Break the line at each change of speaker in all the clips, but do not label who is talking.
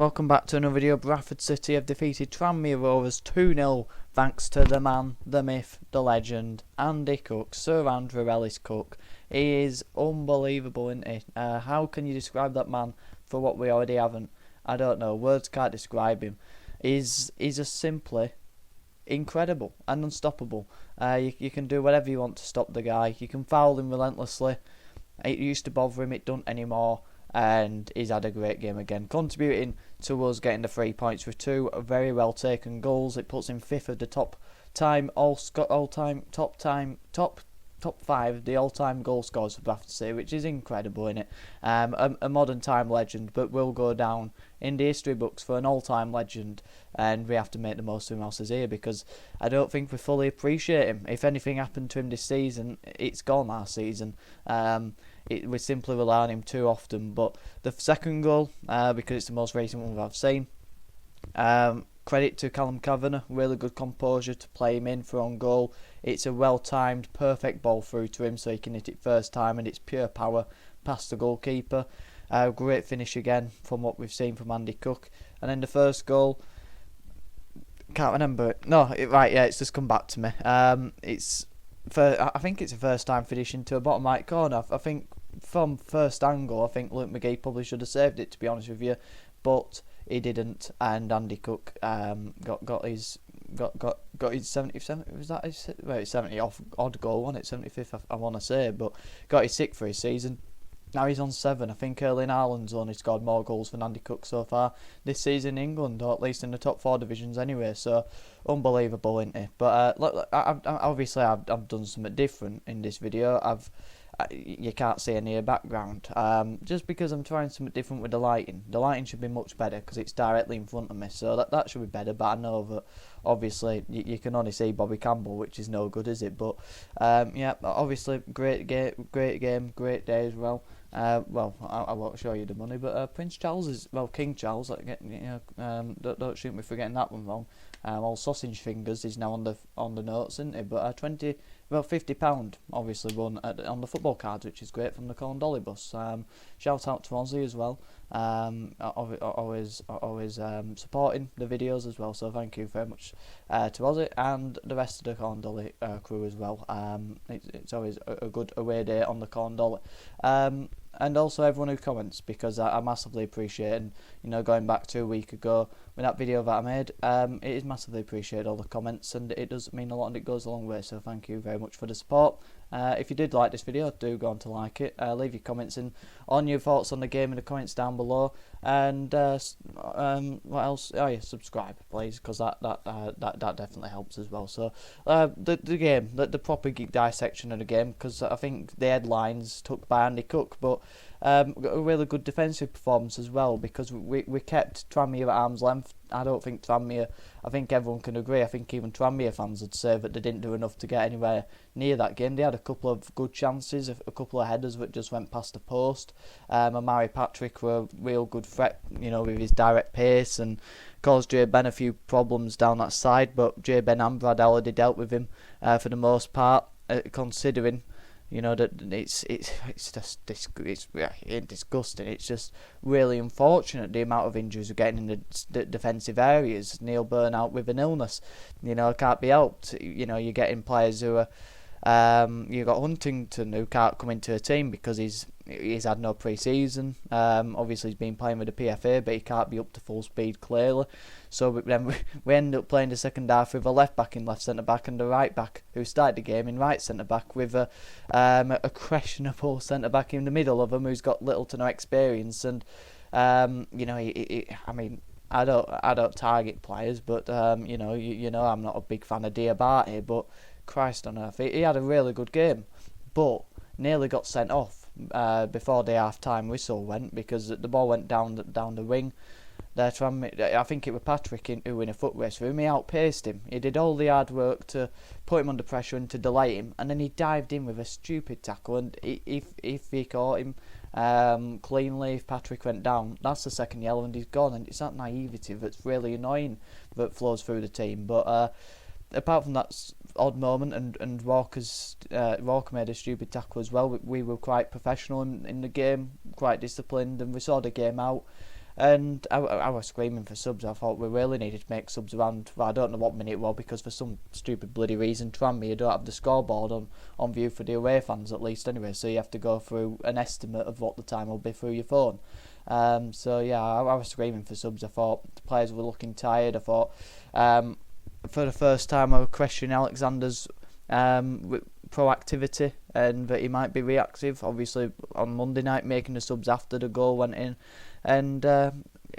Welcome back to another video. Bradford City have defeated Tranmere Rovers 2-0 thanks to the man, the myth, the legend, Andy Cook, Sir Andrew Ellis Cook. He is unbelievable, isn't he? How can you describe that man for what we already haven't? I don't know. Words can't describe him. He's just simply incredible and unstoppable. You can do whatever you want to stop the guy. You can foul him relentlessly. It used to bother him, it don't anymore. And he's had a great game again, contributing to us getting the 3 points with two very well taken goals. It puts him fifth of the top five of the all-time goal scorers for Bradford City, which is incredible, isn't it? A modern time legend, but will go down in the history books for an all-time legend, and we have to make the most of him whilst he's here, because I don't think we fully appreciate him. If anything happened to him this season, it's gone last season. We simply rely on him too often. But the second goal, because it's the most recent one I've seen, credit to Callum Kavanagh, really good composure to play him in for on goal. It's a well-timed, perfect ball through to him so he can hit it first time, and it's pure power past the goalkeeper. Great finish again from what we've seen from Andy Cook. And then the first goal, can't remember it. It's just come back to me. I think it's a first time finish into a bottom right corner. I think from first angle, I think Luke McGee probably should have saved it, to be honest with you, but he didn't, and Andy Cook got his 70. Was that his 70 odd goal? Wasn't it 75th? I want to say, but got his 6th for his season. Now he's on 7. I think Erling Haaland's only scored more goals than Andy Cook so far this season in England, or at least in the top 4 divisions anyway. So unbelievable, isn't he? But obviously I've done something different in this video. You can't see any background, just because I'm trying something different with the lighting. The lighting should be much better because it's directly in front of me, so that should be better. But I know that obviously you can only see Bobby Campbell, which is no good, is it? But obviously great game, great day as well. I won't show you the money, but King Charles, don't shoot me for getting that one wrong. All sausage fingers is now on the notes, isn't it? But £50 obviously won on the football cards, which is great, from the Corn Dolly bus. Shout out to Ozzy as well. Always supporting the videos as well. So thank you very much to Ozzy and the rest of the Corn Dolly crew as well. It's always a good away day on the Corn Dolly. And also everyone who comments, because I massively appreciate it. And, going back to a week ago with that video that I made, it is massively appreciated, all the comments, and it does mean a lot and it goes a long way, so thank you very much for the support. If you did like this video, do go on to like it. Leave your comments on your thoughts on the game in the comments down below, and what else? Oh yeah, subscribe please, because that definitely helps as well. So the game, the proper geek dissection of the game, because I think the headlines took by Andy Cook, but a really good defensive performance as well, because we kept Tranmere at arm's length. I think everyone can agree. I think even Tranmere fans would say that they didn't do enough to get anywhere near that game. They had a couple of good chances, a couple of headers that just went past the post. Amari Patrick were a real good threat, with his direct pace, and caused Jay Ben a few problems down that side. But Jay Ben and Brad already dealt with him for the most part, considering that it's disgusting. It's just really unfortunate, the amount of injuries we're getting in the defensive areas. Neil Burnout with an illness, can't be helped. You're getting players who are, you've got Huntington, who can't come into a team because he's had no pre-season. Obviously he's been playing with the PFA, but he can't be up to full speed clearly. So then we end up playing the second half with a left back in left centre back and a right back who started the game in right centre back, with a questionable centre back in the middle of them who's got little to no experience. And I don't target players, but I'm not a big fan of Diabate, but Christ on earth, he had a really good game, but nearly got sent off before the half-time whistle went, because the ball went down the wing. I think it was Patrick who in a foot race for him. He outpaced him. He did all the hard work to put him under pressure and to delay him, and then he dived in with a stupid tackle. And if he caught him cleanly, if Patrick went down, that's the second yellow and he's gone. And it's that naivety that's really annoying that flows through the team. But apart from that odd moment, and Walker made a stupid tackle as well, we were quite professional in the game, quite disciplined, and we saw the game out. And I was screaming for subs. I thought we really needed to make subs around, well, I don't know what minute it was, because for some stupid bloody reason, Tranmere don't have the scoreboard on view for the away fans, at least anyway, so you have to go through an estimate of what the time will be through your phone. So yeah, I was screaming for subs. I thought the players were looking tired. I thought for the first time I was questioning Alexander's proactivity, and that he might be reactive. Obviously on Monday night, making the subs after the goal went in, and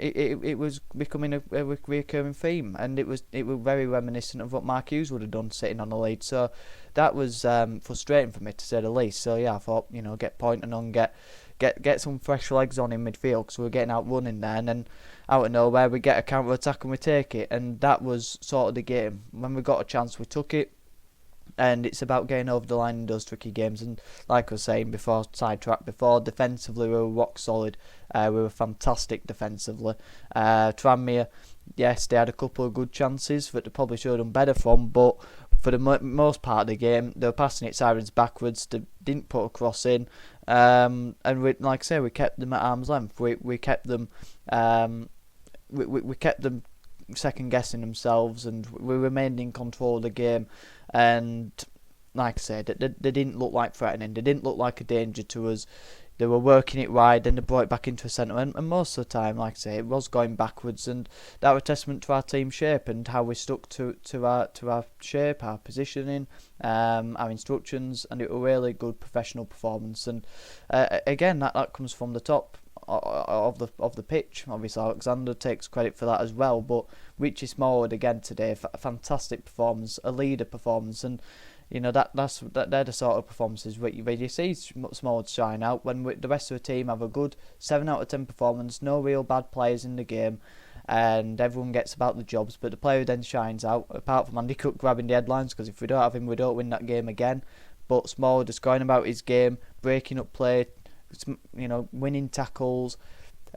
it was becoming a recurring theme, and it was very reminiscent of what Mark Hughes would have done sitting on the lead. So that was frustrating for me, to say the least. So yeah, I thought, get Pointon on, get some fresh legs on in midfield, because we were getting out running there, and then out of nowhere we get a counter attack and we take it, and that was sort of the game. When we got a chance, we took it. And it's about getting over the line in those tricky games. And like I was saying before, sidetrack before, defensively we were rock solid. We were fantastic defensively. Tranmere, yes, they had a couple of good chances that they probably should have done better from, but for the most part of the game, they were passing it sirens backwards. They didn't put a cross in, and we, like I say, we kept them at arm's length. We kept them, we kept them second guessing themselves, and we remained in control of the game. And like I said, they didn't look like threatening. They didn't look like a danger to us. They were working it wide, then they brought it back into a centre, and most of the time, like I say, it was going backwards, and that was a testament to our team shape and how we stuck to our shape, our positioning, our instructions, and it was a really good professional performance. And again, that comes from the top of the pitch. Obviously Alexander takes credit for that as well, but Richie Smallwood again today, a fantastic performance, a leader performance, and they're the sort of performances where you see Smallwood shine out when the rest of the team have a good 7 out of 10 performance, no real bad players in the game, and everyone gets about the jobs, but the player who then shines out, apart from Andy Cook grabbing the headlines, because if we don't have him we don't win that game again, but Smallwood just going about his game, breaking up play, winning tackles,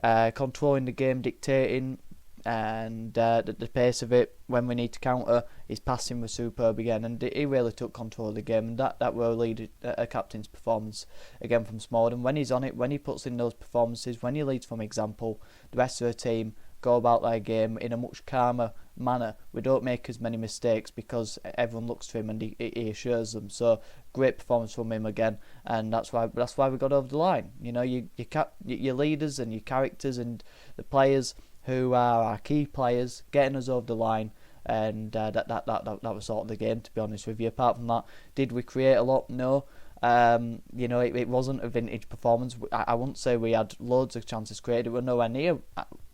controlling the game, dictating, and the pace of it when we need to counter. His passing was superb again, and he really took control of the game, and that will lead a captain's performance again from Smallwood. And when he's on it, when he puts in those performances, when he leads from example, the rest of the team go about their game in a much calmer manner. We don't make as many mistakes because everyone looks to him and he assures them. So great performance from him again, and that's why we got over the line. Your leaders and your characters and the players who are our key players getting us over the line, and that was sort of the game, to be honest with you. Apart from that, did we create a lot? No. It wasn't a vintage performance. I wouldn't say we had loads of chances created. It were nowhere near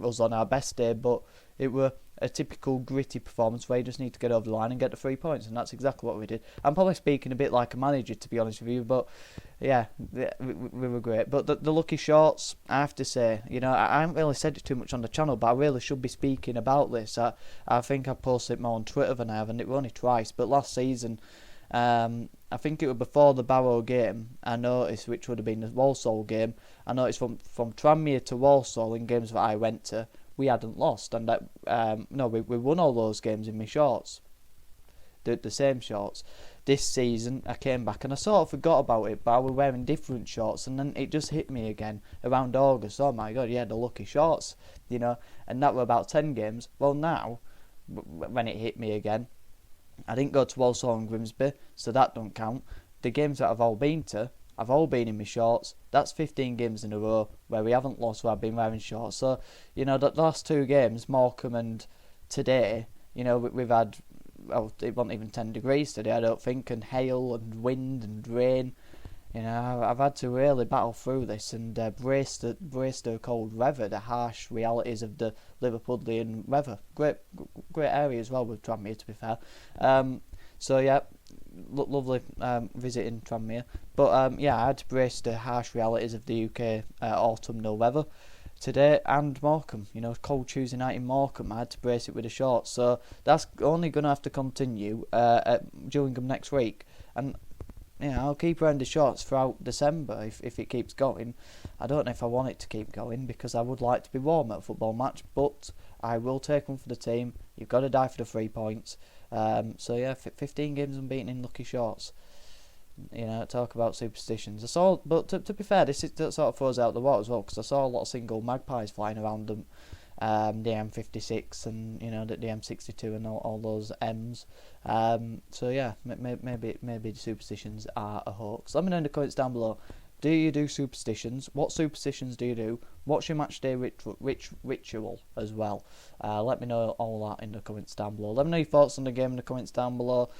us on our best day, but it were a typical gritty performance where you just need to get over the line and get the 3 points, and that's exactly what we did. I'm probably speaking a bit like a manager, to be honest with you, but yeah, we were great. But the lucky shots, I have to say, I haven't really said it too much on the channel, but I really should be speaking about this. I think I posted it more on Twitter than I have, and it was only twice, but last season, I think it was before the Barrow game, I noticed, which would have been the Walsall game, I noticed from Tranmere to Walsall in games that I went to, we hadn't lost, and we won all those games in my shorts, the same shorts. This season I came back and I sort of forgot about it, but I was wearing different shorts, and then it just hit me again around August. Oh my god, yeah, the lucky shorts, and that were about 10 games. Well, now when it hit me again, I didn't go to Walsall and Grimsby, so that don't count. The games that I've all been to, I've all been in my shorts. That's 15 games in a row where we haven't lost where I've been wearing shorts. So, the last 2 games, Morecambe and today, we've had, well, it wasn't even 10 degrees today, I don't think, and hail and wind and rain. I've had to really battle through this and brace the cold weather, the harsh realities of the Liverpudlian weather. Great area as well with Tranmere, to be fair. So yeah, lovely visiting Tranmere. But I had to brace the harsh realities of the UK autumnal weather today, and Morecambe. Cold Tuesday night in Morecambe, I had to brace it with a short. So that's only going to have to continue at Gillingham next week. And I'll keep wearing the shorts throughout December if it keeps going. I don't know if I want it to keep going, because I would like to be warm at a football match, but I will take one for the team. You've got to die for the 3 points. 15 games unbeaten in lucky shorts. talk about superstitions. I saw, but to be fair, this sort of throws out the water as well, because I saw a lot of single magpies flying around them, the M56 and the M62 and all those M's. So yeah, maybe the superstitions are a hoax. Let me know in the comments down below. Do you do superstitions? What superstitions do you do? What's your match day ritual as well? Let me know all that in the comments down below. Let me know your thoughts on the game in the comments down below.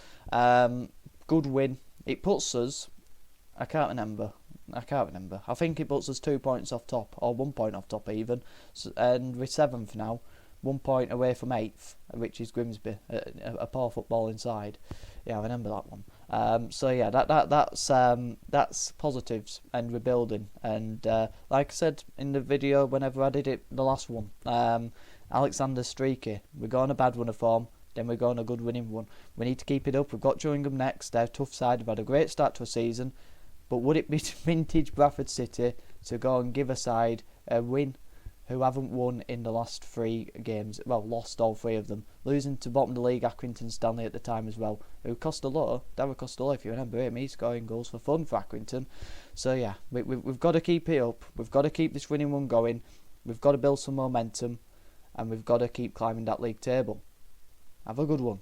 Good win. It puts us, I can't remember. I think it puts us 2 points off top, or 1 point off top even. And we're 7th now, 1 point away from 8th, which is Grimsby, a poor footballing side. Yeah, I remember that one. So yeah, that's positives and rebuilding. And like I said in the video, whenever I did it, the last one, Alexander's streaky. We go on a bad run of form, then we go on a good winning one. We need to keep it up. We've got Gillingham next. They're a tough side. They've had a great start to a season. But would it be vintage Bradford City to go and give a side a win who haven't won in the last 3 games? Well, lost all 3 of them. Losing to bottom of the league, Accrington Stanley at the time as well. Who Costello, Darren Costello, if you remember him, he's scoring goals for fun for Accrington. So yeah, we've got to keep it up. We've got to keep this winning one going. We've got to build some momentum. And we've got to keep climbing that league table. Have a good one.